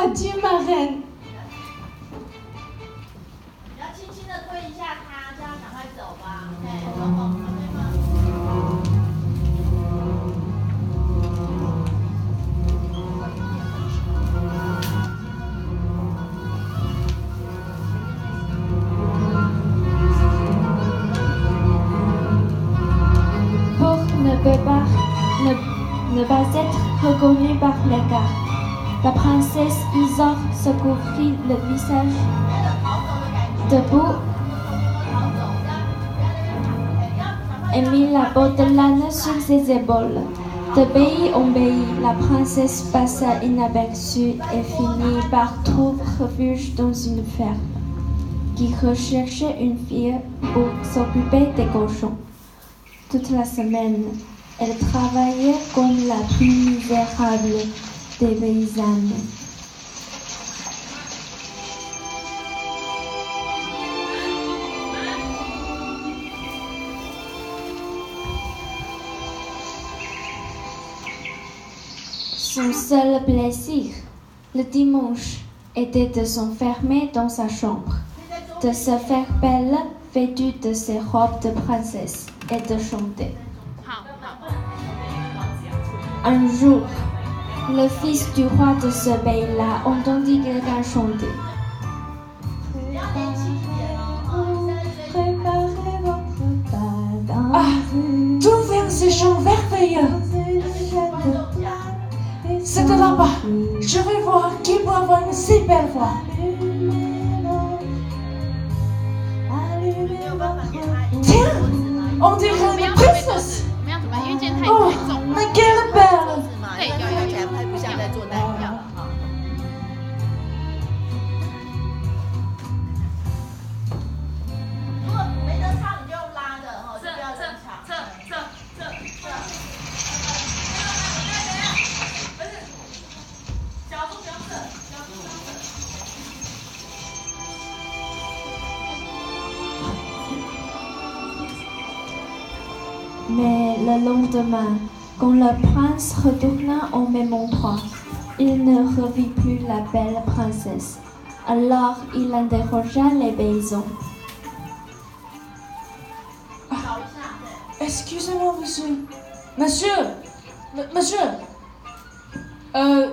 Adieu, ma reine. 你要轻轻的推一下他，叫他赶快走吧。对，走吧，对吗？ Pour ne pas être reconnue par les gars, la princesse Isor se couvrit le visage debout et mit la botte de l'âne sur ses épaules. De pays en pays, la princesse passa inaperçue et finit par trouver refuge dans une ferme qui recherchait une fille pour s'occuper des cochons. Toute la semaine, elle travaillait comme la plus misérable des paysannes. Son seul plaisir, le dimanche, était de s'enfermer dans sa chambre, de se faire belle vêtue de ses robes de princesse et de chanter. Un jour, le fils du roi de ce pays-là entendit quelqu'un chanter. Ah, d'où viennent ces chants merveilleux? C'est de là-bas. Je vais voir qui peut avoir une si belle voix. Tiens, on dirait une princesse. Oh, mais quelle belle! 对，看起来还不像在做男票。如果没得唱，你就拉的哈，就不要人唱。小猪不要这，小猪不要这。 Mais le lendemain, quand le prince retourna au même endroit, il ne revit plus la belle princesse. Alors il interrogea les paysans. Excusez-moi, monsieur. Monsieur,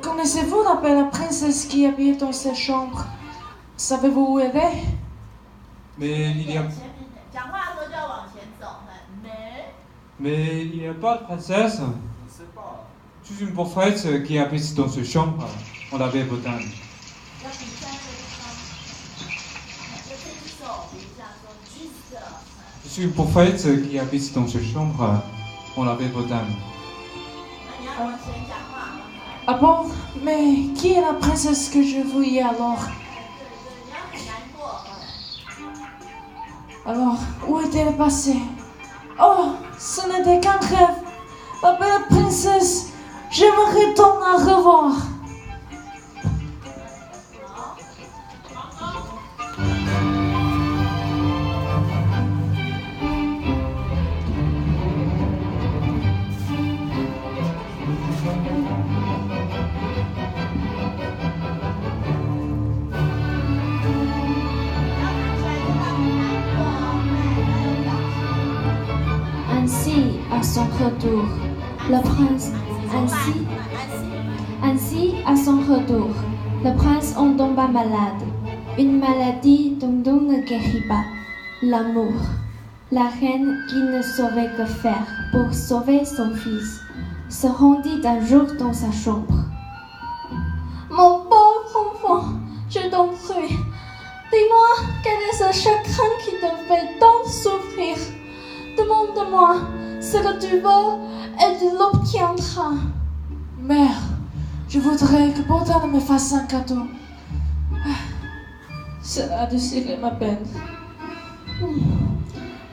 connaissez-vous la belle princesse qui habite dans cette chambre? Savez-vous où elle est? Mais il y a... 讲话的时候就要往前走，Mais il n'y a pas de princesse. Je suis une prophète qui habite dans cette chambre. On l'avait Bretagne. Je suis une prophète qui habite dans cette chambre. On l'avait Bretagne. Ah bon? Mais qui est la princesse que je voyais alors? Alors, où est-elle passée? Oh, ce n'était qu'un rêve. La belle princesse, j'aimerais tant la revoir. Ainsi, à son retour, le prince en tomba malade. Une maladie dont on ne guérit pas. L'amour. La reine qui ne savait que faire pour sauver son fils se rendit un jour dans sa chambre. Mon pauvre enfant, je t'en prie, dis-moi quel est ce chagrin qui te fait tant souffrir. Demande-moi ce que tu veux et tu l'obtiendras. Mère, je voudrais que Bordane me fasse un cadeau. Cela a déchiré ma peine.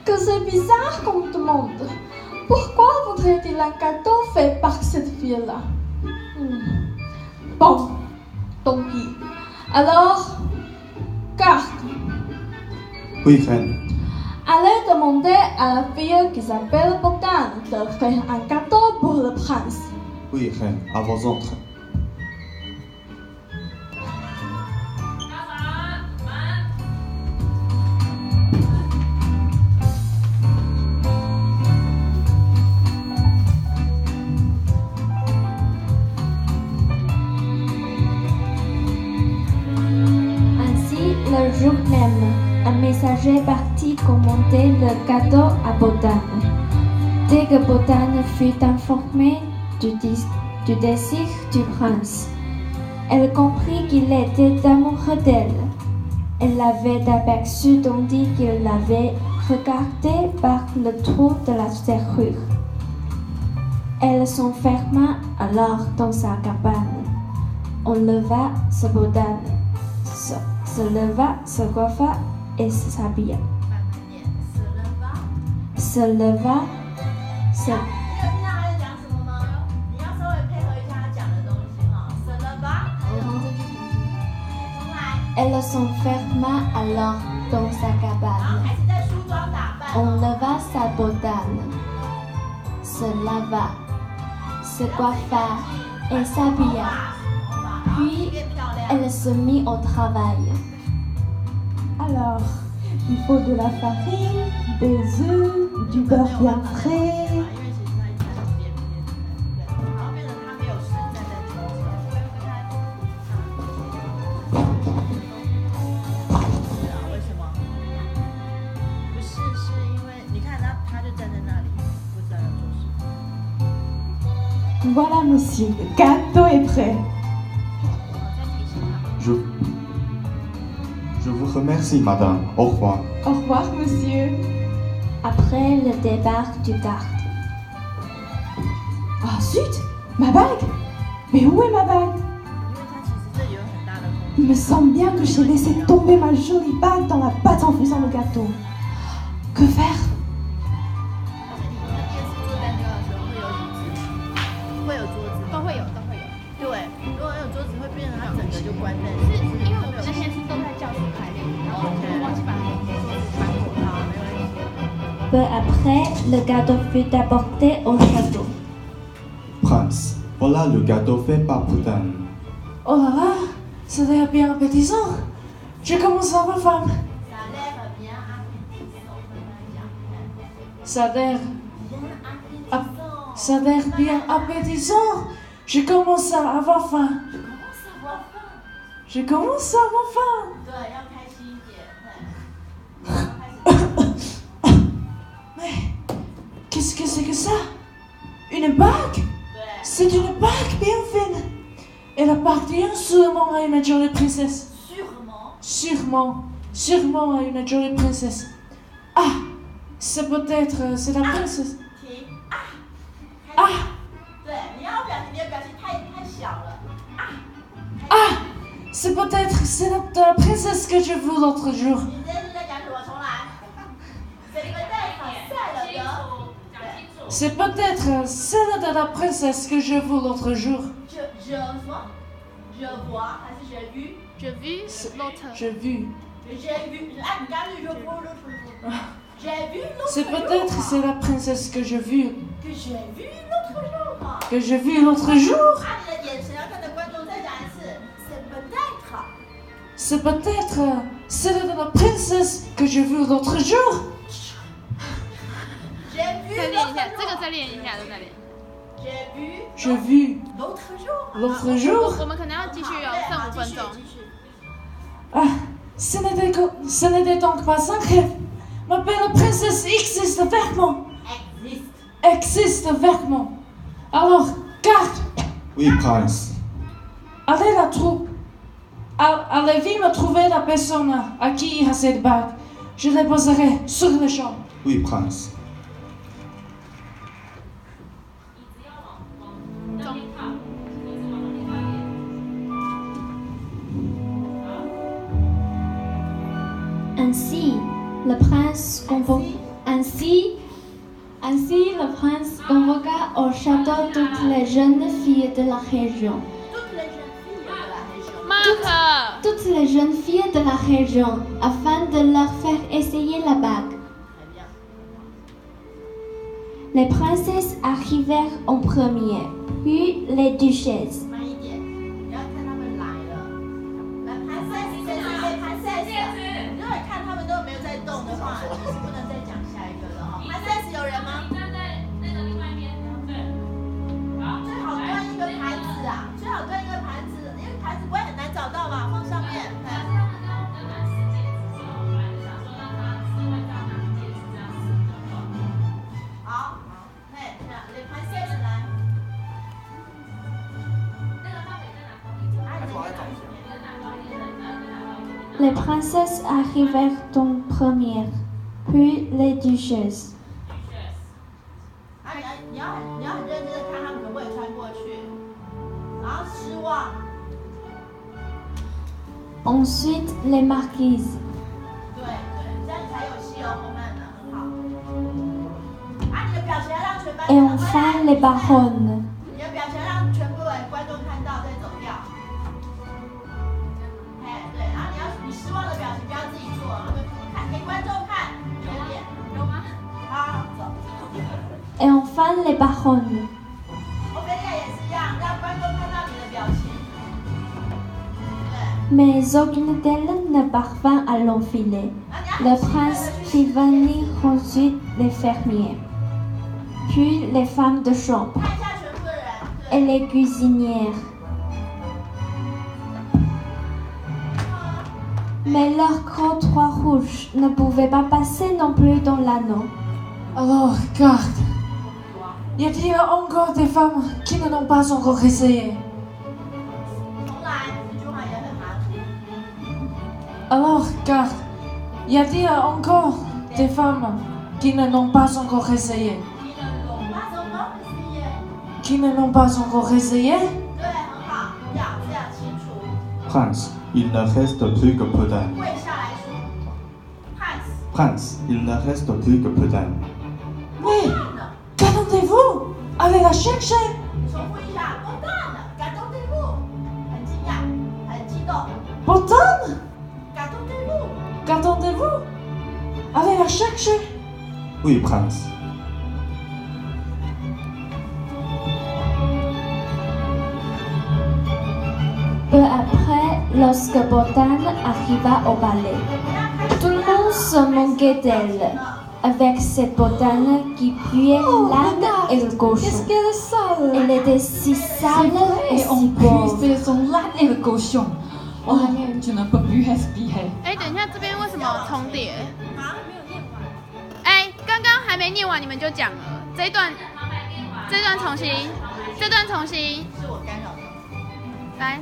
Que c'est bizarre qu'on me demande. Pourquoi voudrait-il un cadeau fait par cette fille-là? Bon, tant pis. Alors, carte. Oui, reine. Allez demander à la fille qui s'appelle Bogdan de faire un cadeau pour le prince. Oui, reine. À vos ordres. jour même, un messager partit commander le gâteau à Bodane. Dès que Bodane fut informée du désir du prince, elle comprit qu'il était amoureux d'elle. Elle l'avait aperçu tandis qu'il l'avait regardé par le trou de la serrure. Elle s'enferma alors dans sa cabane. On leva ce Bodane, se leva, se coiffa et s'habilla. Se leva, se... Elle s'enferma alors dans sa cabane. On leva sa Bodane, se lava, se coiffa et s'habilla. Puis, elle se mit au travail. Alors, il faut de la farine, des œufs, du beurre bien frais. Voilà, monsieur, le gâteau est prêt. Je vous remercie, madame. Au revoir. Au revoir, monsieur. Après le départ du garde. Ah, zut! Ma bague! Mais où est ma bague? Il me semble bien que j'ai laissé tomber ma jolie bague dans la pâte en faisant le gâteau. Que faire? Peu après, le gâteau fut apporté au château. Prince, voilà le gâteau fait par Bodane. Oh là là, ça a l'air bien appétissant. Je commence à avoir faim. Ça a l'air bien appétissant. Je commence à avoir faim. Je commence à avoir faim. Mais qu'est-ce que c'est que ça? Une bague? C'est une bague bien fine. Elle appartient sûrement à une jolie princesse. Sûrement à une jolie princesse. Ah, c'est peut-être c'est la princesse. Ah, c'est peut-être c'est la princesse que j'ai vue l'autre jour. C'est peut-être celle de la princesse que j'ai vue l'autre jour. J'ai vu. C'est peut-être c'est la princesse que j'ai vue. Que j'ai vue l'autre jour. C'est peut-être celle de la princesse que j'ai vue l'autre jour. J'ai vu l'autre jour. Ah, ce n'était donc pas un rêve. Ma belle princesse existe vraiment. Existe vraiment. Alors, garde. Oui, prince. Allez vite me trouver la personne à qui il a cette bague. Je la poserai sur le champ. Oui, prince. Ainsi, le prince convoqua au château toutes les jeunes filles de la région. Toutes les jeunes filles de la région, afin de leur faire essayer la bague. Les princesses arrivèrent en premier, puis les duchesses. Les princesses arrivèrent en première, puis les duchesses. 你要很认真的看他们可不可以穿过去，然后失望。 Ensuite, les marquises. 对，这样你才有戏哦，红曼的很好。你的表情要让全班。 Et enfin, les baronnes. 你的表情让全部人观众看到再走掉。对，然后你失望的表情不要自己做，看给观众看你的脸，有吗？好，走。 Et enfin, les baronnes. 欧菲利亚也是一样，让观众看到你的表情。 Mais aucune d'elles ne parvint à l'enfiler. Le prince fit venir ensuite les fermiers, puis les femmes de chambre 看一下全部的人。 et les cuisinières. Mais leur gros toit rouge ne pouvait pas passer non plus dans l'anneau. Alors, garde. Y a-t-il encore des femmes qui ne l'ont pas encore essayé? 重来，这句话也很难。 Alors, garde. Y a-t-il encore des femmes qui ne l'ont pas encore essayé? Qui ne l'ont pas encore essayé? 对，很好，要这样清楚。 Prince, il ne reste plus que peu d'ânes. 跪下来说 Prince, il ne reste plus que peu d'ânes. Mais qu'attendez-vous? Allez la chercher. 重复一下，够大了，感动对不？很惊讶，很激动， Pourtant, 感动对不？ qu'attendez-vous? Allez la chercher. Oui, Prince. Peu après, lorsque Botan arriva au palais, tout le monde se moquait d'elle, avec cette Botan qui puait l'âne et le cochon. Qu'est-ce qu'elle est sale! Elle était si sale et Et en si pauvre. plus, c'est son l'âne et le cochon. Oh, je ne peux plus respirer. 哎，等一下，这边为什么有重叠？啊，没有念完。哎，刚刚还没念完，你们就讲了。这一段重新，这段重新，是我干扰的。来。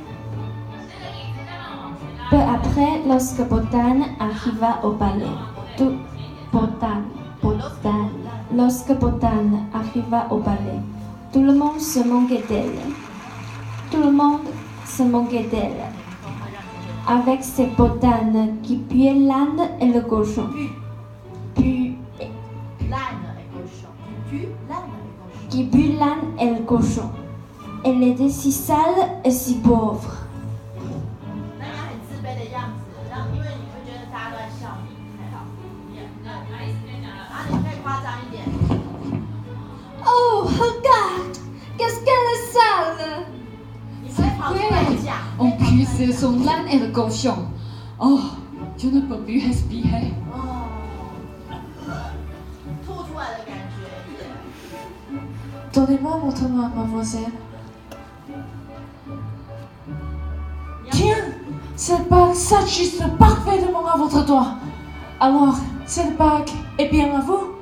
Peu après, lorsque Botan arriva au palais, lorsque Botan arriva au palais, tout le monde se moquait d'elle. Tout le monde se moquait d'elle. Avec ses Botan qui puaient l'âne et le cochon. Puis, 烂了一个手，烂了一个手。 qui put l'âne et le cochon. Elle était si sale et si pauvre. 那你要很自卑的样子，然后因为你会觉得大家都在笑你，还好。啊，你可以夸张一点。 Oh, regarde! Qu'est-ce qu'elle est sale! 你不会跑出来讲。 En plus, c'est son l'âne et le cochon. Oh, je ne peux plus respirer. 哦，吐出来的感觉。 Donnez-moi votre main, mademoiselle. Tiens, cette bague s'ajuste parfaitement à votre doigt. Alors, cette bague est bien à vous?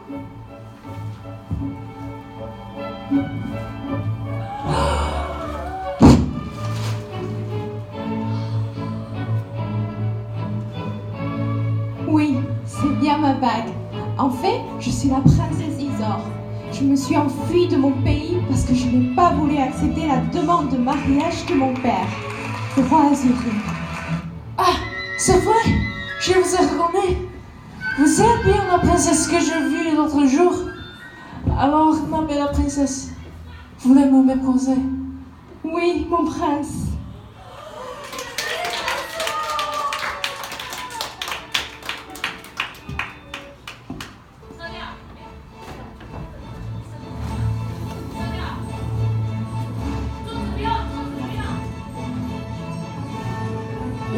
Oui, c'est bien ma bague. En fait, je suis la princesse Isor. Je me suis enfuie de mon pays parce que je n'ai pas voulu accepter la demande de mariage de mon père, le roi Azuri. Ah, c'est vrai, je vous ai reconnu. Vous êtes bien la princesse que j'ai vue l'autre jour. Alors, ma belle princesse, voulez-vous m'épouser? Oui, mon prince.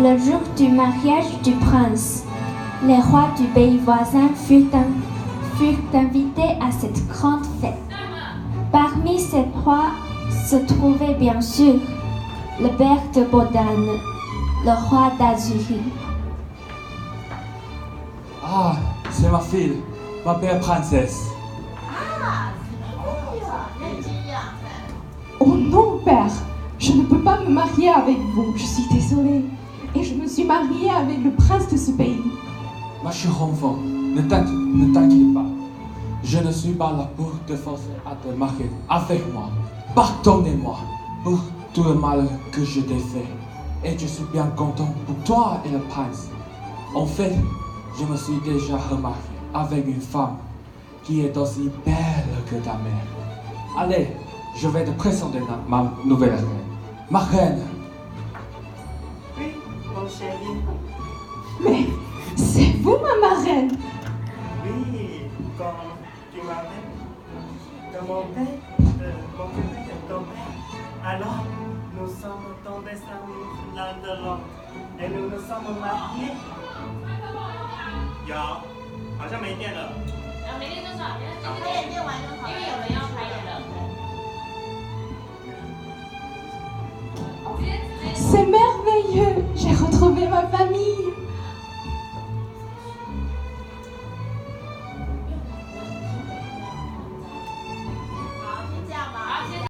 Le jour du mariage du prince, les rois du pays voisin furent invités à cette grande fête. Parmi ces rois se trouvait bien sûr le père de Botan, le roi d'Azuri. Ah, c'est ma fille, ma belle princesse. 啊，哎呀，很惊讶。 Oh non, père, je ne peux pas me marier avec vous. Je suis désolée. Et je me suis mariée mariée avec le prince de ce pays. Ma chère enfant, ne t'inquiète pas. Je ne suis pas là pour te forcer à te marier avec moi. Pardonnez-moi pour tout le mal que je t'ai fait. Et je suis bien content pour toi et le prince. En fait, je me suis déjà remarié avec une femme qui est aussi belle que ta mère. Allez, je vais te présenter ma nouvelle reine. Ma reine. Oui, mon chéri. Mais c'est vous ma marraine. Oui, comme tu m'avais demandé mon bébé de ton père. Alors, nous sommes tombés amoureux l'un de l'autre et nous nous sommes mariés. 有，好像没电了。没电就算了，电完就好。因为有人要